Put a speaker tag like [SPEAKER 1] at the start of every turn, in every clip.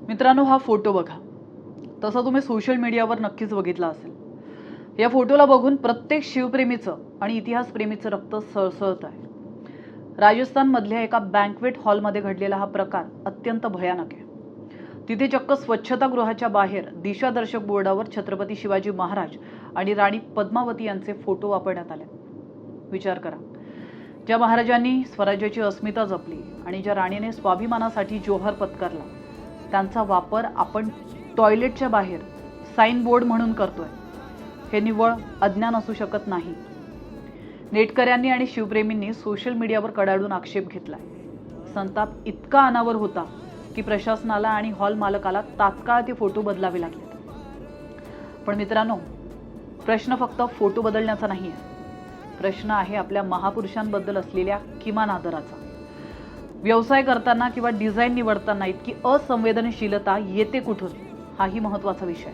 [SPEAKER 1] मित्रांनो, हा फोटो बघा. तसा तुम्ही सोशल मीडियावर नक्कीच बघितला असेल. या फोटोला बघून प्रत्येक शिवप्रेमीचं आणि इतिहासप्रेमीचं रक्त सळसळत आहे. राजस्थानमधल्या एका बँक्वेट हॉलमध्ये घडलेला हा प्रकार अत्यंत भयानक आहे. तिथे चक्क स्वच्छतागृहाच्या बाहेर दिशादर्शक बोर्डावर छत्रपती शिवाजी महाराज आणि राणी पद्मावती यांचे फोटो वापरण्यात आले. विचार करा, ज्या महाराजांनी स्वराज्याची अस्मिता जपली आणि ज्या राणीने स्वाभिमानासाठी जोहर पत्करला, त्यांचा वापर आपण टॉयलेटच्या बाहेर साइन बोर्ड म्हणून करतोय. हे निव्वळ अज्ञान असू शकत नाही. नेटकऱ्यांनी आणि शिवप्रेमींनी सोशल मीडियावर कडाडून आक्षेप घेतलाय. संताप इतका अनावर होता की प्रशासनाला आणि हॉल मालकाला तात्काळ ते फोटो बदलावे लागले. पण मित्रांनो, प्रश्न फक्त फोटो बदलण्याचा नाही आहे. प्रश्न आहे आपल्या महापुरुषांबद्दल असलेल्या किमान आदराचा. व्यवसाय करताना किंवा डिझाईन निवडताना इतकी असंवेदनशीलता येते कुठून, हाही महत्त्वाचा विषय.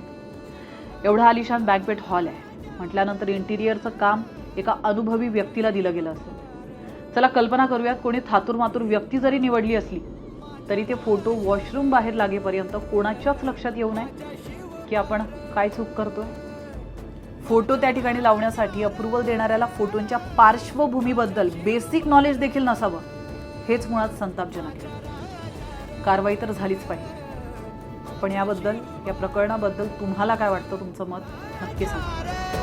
[SPEAKER 1] एवढा आलिशान बँक्वेट हॉल आहे म्हटल्यानंतर इंटिरियरचं काम एका अनुभवी व्यक्तीला दिलं गेलं असेल. चला कल्पना करूयात, कोणी थातुरमातुर व्यक्ती जरी निवडली असली तरी ते फोटो वॉशरूम बाहेर लागेपर्यंत कोणाच्याच लक्षात येऊ नये की आपण काय चूक करतोय. फोटो त्या ठिकाणी लावण्यासाठी अप्रुव्हल देणाऱ्याला फोटोंच्या पार्श्वभूमीबद्दल बेसिक नॉलेज देखील नसावं, हेच मुळात संतापजनक आहे. कारवाई तर झालीच पाहिजे. पण या प्रकरणाबद्दल तुम्हाला काय वाटतं? तुमचं मत नक्की सांगा.